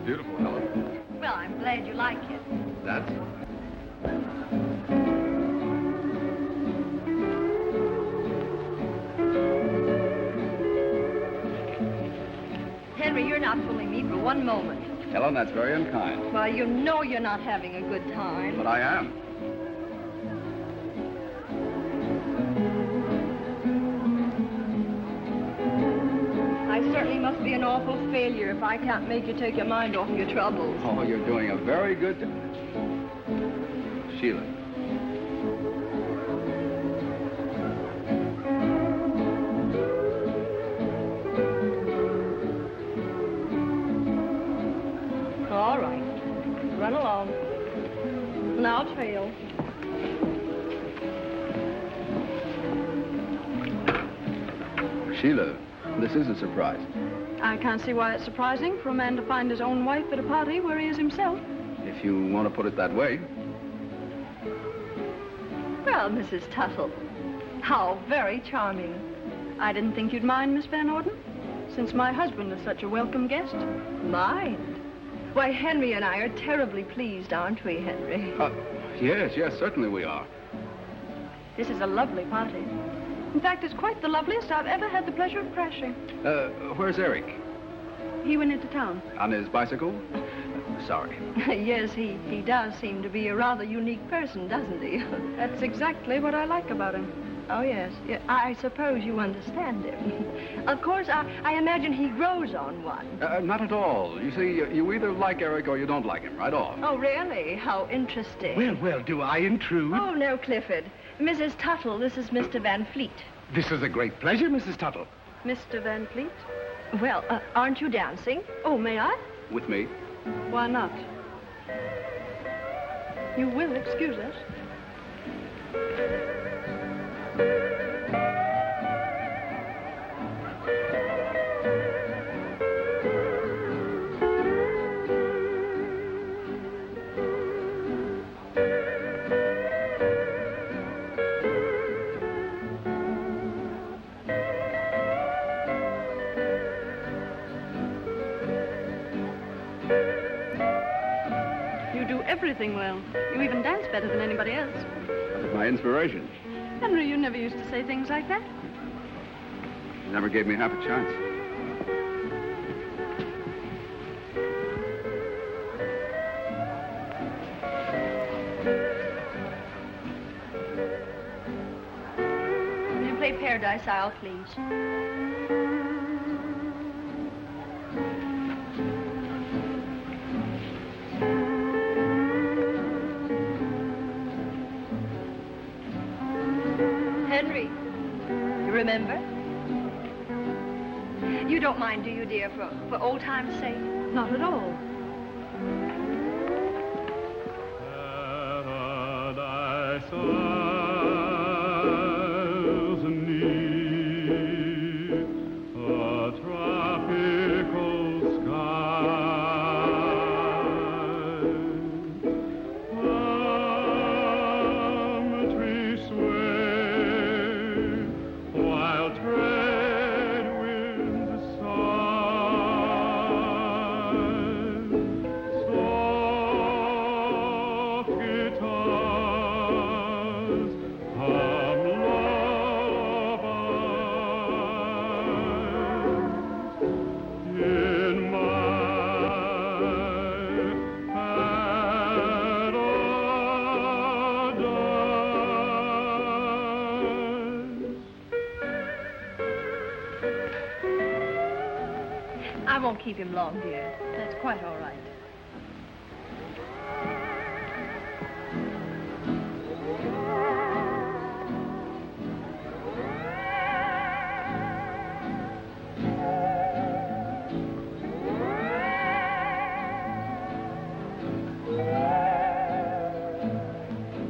[SPEAKER 3] Beautiful, Helen.
[SPEAKER 2] Well, I'm glad you like it.
[SPEAKER 3] That's...
[SPEAKER 2] Henry, you're not fooling me for one moment.
[SPEAKER 3] Helen, that's very unkind.
[SPEAKER 2] Well, you know you're not having a good time.
[SPEAKER 3] But I am.
[SPEAKER 2] I certainly must be an awful failure if I can't make you take your mind off your troubles.
[SPEAKER 3] Oh, you're doing a very good... Sheila.
[SPEAKER 2] All right. Run along. And I'll trail.
[SPEAKER 3] Sheila, this is a surprise.
[SPEAKER 8] I can't see why it's surprising for a man to find his own wife at a party where he is himself.
[SPEAKER 3] If you want to put it that way.
[SPEAKER 2] Well, Mrs. Tuttle, how very charming.
[SPEAKER 8] I didn't think you'd mind, Miss Van Orden, since my husband is such a welcome guest.
[SPEAKER 2] Mind? Why, Henry and I are terribly pleased, aren't we, Henry?
[SPEAKER 3] Yes, certainly we are.
[SPEAKER 8] This is a lovely party. In fact, it's quite the loveliest I've ever had the pleasure of crashing.
[SPEAKER 3] Where's Eric?
[SPEAKER 8] He went into town.
[SPEAKER 3] On his bicycle? Sorry.
[SPEAKER 2] Yes, he does seem to be a rather unique person, doesn't he?
[SPEAKER 8] That's exactly what I like about him.
[SPEAKER 2] Oh, yes. Yeah, I suppose you understand him. Of course, I imagine he grows on one.
[SPEAKER 3] Not at all. You see, you either like Eric or you don't like him, right off.
[SPEAKER 2] Oh, really? How interesting.
[SPEAKER 9] Well, do I intrude?
[SPEAKER 2] Oh, no, Clifford. Mrs. Tuttle, this is Mr. Van Fleet.
[SPEAKER 9] This is a great pleasure, Mrs. Tuttle.
[SPEAKER 8] Mr. Van Fleet?
[SPEAKER 2] Well, aren't you dancing?
[SPEAKER 8] Oh, may I?
[SPEAKER 3] With me?
[SPEAKER 8] Why not? You will excuse us. You do everything well. You even dance better than anybody else.
[SPEAKER 3] That was my inspiration.
[SPEAKER 8] Henry, you never used to say things like that.
[SPEAKER 3] You never gave me half a chance.
[SPEAKER 2] Play Paradise Isle, please. Henry, you remember? You don't mind, do you, dear, for old time's sake?
[SPEAKER 8] Not at all.
[SPEAKER 6] Paradise Isles neath a tropical sky. Palm trees sway while trade winds sigh. Soft guitars hum lullabies in my paradise.
[SPEAKER 2] I won't keep him long, dear.
[SPEAKER 8] That's quite all right.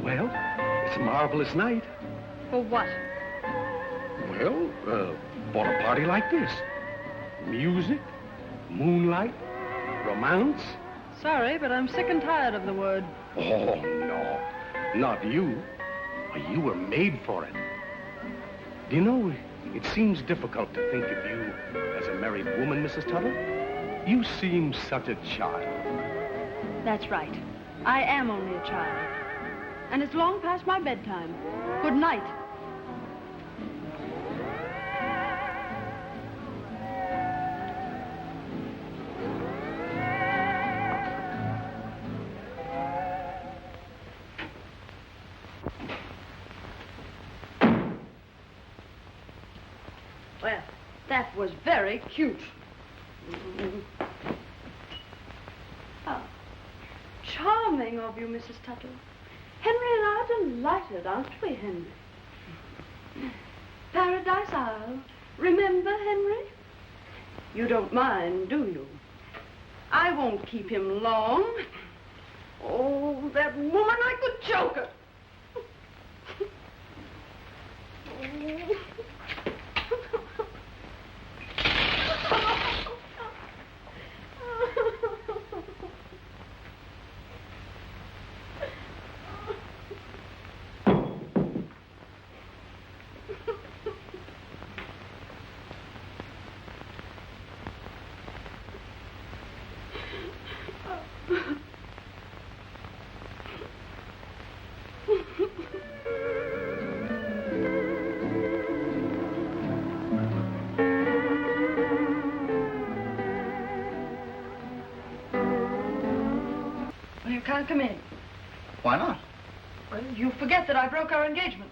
[SPEAKER 9] Well, it's a marvelous night.
[SPEAKER 8] For what?
[SPEAKER 9] Well, for a party like this. Music, moonlight, romance.
[SPEAKER 8] Sorry, but I'm sick and tired of the word.
[SPEAKER 9] Oh, no. Not you. You were made for it. Do you know, it seems difficult to think of you as a married woman, Mrs. Tuttle. You seem such a child.
[SPEAKER 8] That's right. I am only a child. And it's long past my bedtime. Good night. Well, that was very cute. Oh, charming of you, Mrs. Tuttle. Henry and I are delighted, aren't we, Henry? Paradise Isle. Remember, Henry? You don't mind, do you? I won't keep him long. Oh, that woman, I could choke her. You can't come in.
[SPEAKER 5] Why not?
[SPEAKER 8] Well, you forget that I broke our engagement.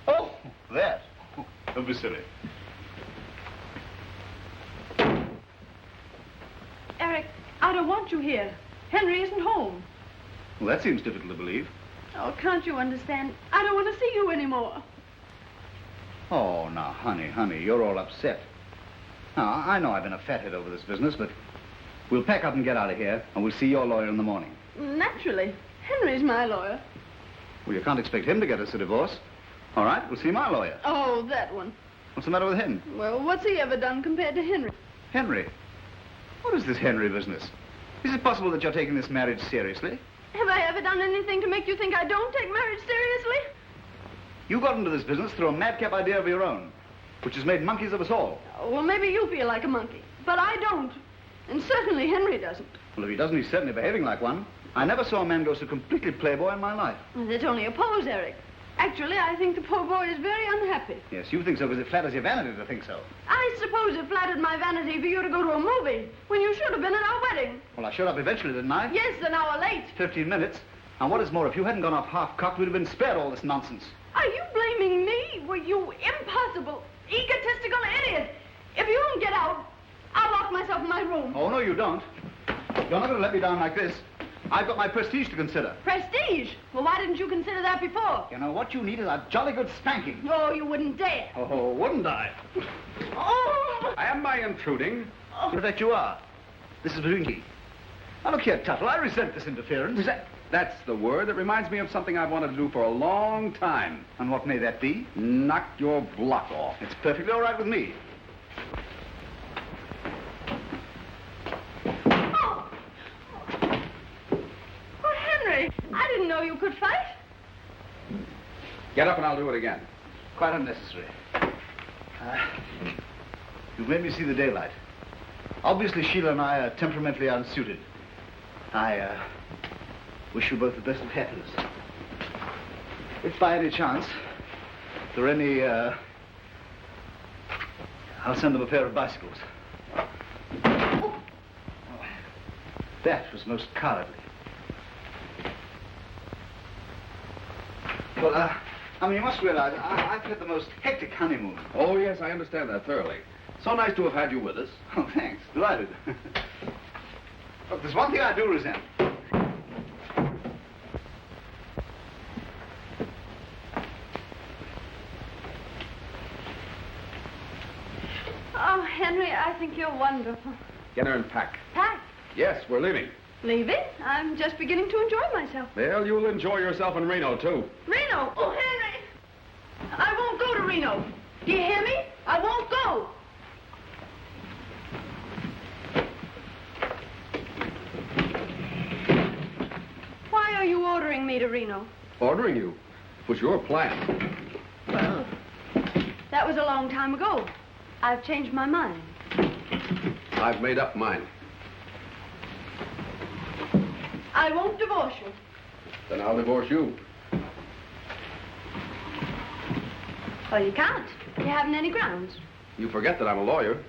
[SPEAKER 5] Oh, that. Don't be silly.
[SPEAKER 8] Eric, I don't want you here. Henry isn't home.
[SPEAKER 5] Well, that seems difficult to believe.
[SPEAKER 8] Oh, can't you understand? I don't want to see you anymore.
[SPEAKER 5] Oh, now, honey, you're all upset. Now, I know I've been a fathead over this business, but we'll pack up and get out of here, and we'll see your lawyer in the morning.
[SPEAKER 8] Naturally. Henry's my lawyer.
[SPEAKER 5] Well, you can't expect him to get us a divorce. All right, we'll see my lawyer.
[SPEAKER 8] Oh, that one.
[SPEAKER 5] What's the matter with him?
[SPEAKER 8] Well, what's he ever done compared to Henry?
[SPEAKER 5] Henry? What is this Henry business? Is it possible that you're taking this marriage seriously?
[SPEAKER 8] Have I ever done anything to make you think I don't take marriage seriously?
[SPEAKER 5] You got into this business through a madcap idea of your own, which has made monkeys of us all.
[SPEAKER 8] Oh, well, maybe you feel like a monkey, but I don't. And certainly Henry doesn't.
[SPEAKER 5] Well, if he doesn't, he's certainly behaving like one. I never saw a man go so completely playboy in my life.
[SPEAKER 8] Well, that's only a pose, Eric. Actually, I think the poor boy is very unhappy.
[SPEAKER 5] Yes, you think so because it flatters your vanity to think so.
[SPEAKER 8] I suppose it flattered my vanity for you to go to a movie when you should have been at our wedding.
[SPEAKER 5] Well, I showed up eventually, didn't I?
[SPEAKER 8] Yes, an hour late.
[SPEAKER 5] 15 minutes. And what is more, if you hadn't gone off half-cocked, we'd have been spared all this nonsense.
[SPEAKER 1] Are you blaming me? Well, you impossible, egotistical idiot. If you don't get out, I'll lock myself in my room.
[SPEAKER 5] Oh, no, you don't. You're not going to let me down like this. I've got my prestige to consider.
[SPEAKER 1] Prestige? Well, why didn't you consider that before?
[SPEAKER 5] You know, what you need is a jolly good spanking.
[SPEAKER 1] No, you wouldn't dare.
[SPEAKER 5] Oh, wouldn't I?
[SPEAKER 1] Oh!
[SPEAKER 3] Am I intruding?
[SPEAKER 5] In fact, you are. This is between me. Now, look here, Tuttle, I resent this interference.
[SPEAKER 3] That's the word that reminds me of something I've wanted to do for a long time.
[SPEAKER 5] And what may that be?
[SPEAKER 3] Knock your block off.
[SPEAKER 5] It's perfectly all right with me.
[SPEAKER 1] Oh! Oh, Henry, I didn't know you could fight.
[SPEAKER 3] Get up and I'll do it again.
[SPEAKER 5] Quite unnecessary. You've made me see the daylight. Obviously, Sheila and I are temperamentally unsuited. I wish you both the best of happiness. If by any chance there are any, I'll send them a pair of bicycles. Oh, that was most cowardly. Well, I mean, you must realize, I've had the most hectic honeymoon.
[SPEAKER 3] Oh, yes, I understand that thoroughly. So nice to have had you with us.
[SPEAKER 5] Oh, thanks. Delighted. Look, there's one thing I do resent.
[SPEAKER 1] Oh, Henry, I think you're wonderful.
[SPEAKER 3] Get her and pack.
[SPEAKER 1] Pack?
[SPEAKER 3] Yes, we're leaving.
[SPEAKER 1] Leaving? I'm just beginning to enjoy myself.
[SPEAKER 3] Well, you'll enjoy yourself in Reno, too.
[SPEAKER 1] Reno? Oh, Henry! I won't go to Reno. Do you hear me? I won't go. Why are you ordering me to Reno?
[SPEAKER 3] Ordering you? It was your plan.
[SPEAKER 1] Well, that was a long time ago. I've changed my mind.
[SPEAKER 3] I've made up mine.
[SPEAKER 1] I won't divorce you.
[SPEAKER 3] Then I'll divorce you.
[SPEAKER 1] Well, you can't. You haven't any grounds.
[SPEAKER 3] You forget that I'm a lawyer.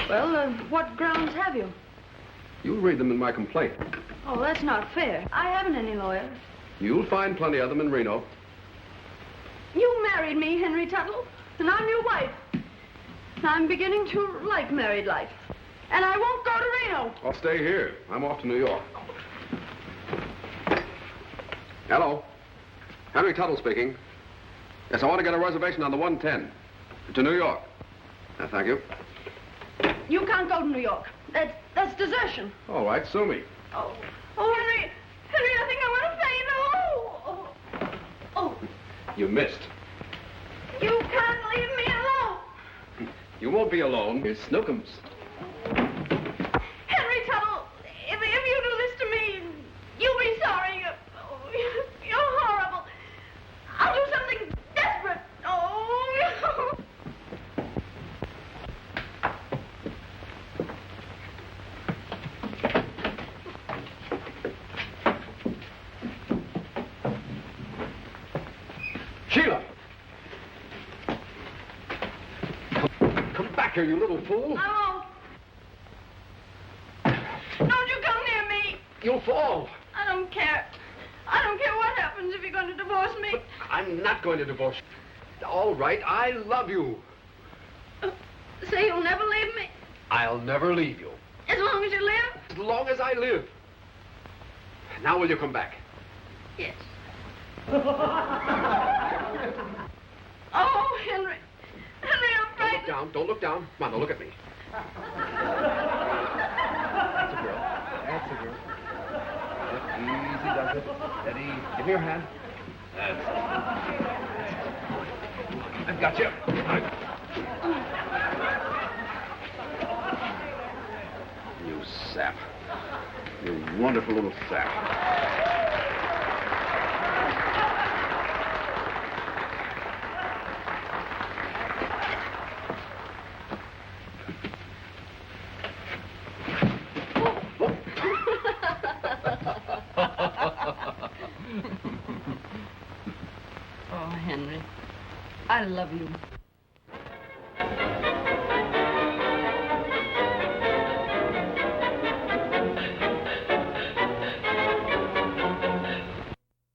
[SPEAKER 1] Well, what grounds have you?
[SPEAKER 3] You'll read them in my complaint.
[SPEAKER 1] Oh, that's not fair. I haven't any lawyer.
[SPEAKER 3] You'll find plenty of them in Reno.
[SPEAKER 1] You married me, Henry Tuttle, and I'm your wife. I'm beginning to like married life. And I won't go to Reno.
[SPEAKER 3] I'll stay here. I'm off to New York. Hello. Henry Tuttle speaking. Yes, I want to get a reservation on the 110 to New York. Thank you.
[SPEAKER 1] You can't go to New York. That's desertion.
[SPEAKER 3] All right, sue me.
[SPEAKER 1] Oh, Henry, I think I'm going to faint. Oh.
[SPEAKER 3] You missed.
[SPEAKER 1] You can't leave me alone.
[SPEAKER 3] You won't be alone. Here's Snookums.
[SPEAKER 1] Henry Tuttle, if you do this to me, you'll be sorry. You're horrible. I'll do something desperate. Oh.
[SPEAKER 3] Sheila! Come back here, you little fool.
[SPEAKER 1] I won't. Don't you come near me.
[SPEAKER 3] You'll fall.
[SPEAKER 1] I don't care. I don't care what happens if you're going to divorce me.
[SPEAKER 3] But I'm not going to divorce you. All right, I love you.
[SPEAKER 1] Say you'll never leave me.
[SPEAKER 3] I'll never leave you.
[SPEAKER 1] As long as you live?
[SPEAKER 3] As long as I live. Now will you come back?
[SPEAKER 1] Yes. Oh, Henry. Henry, I'm frightened.
[SPEAKER 3] Don't look down. Don't look down. Come on, now look at me. That's a girl. That's a girl. Easy does it. Steady. Give me your hand. That's it. I've got you. You sap. You wonderful little sap.
[SPEAKER 1] Oh, Henry, I love you.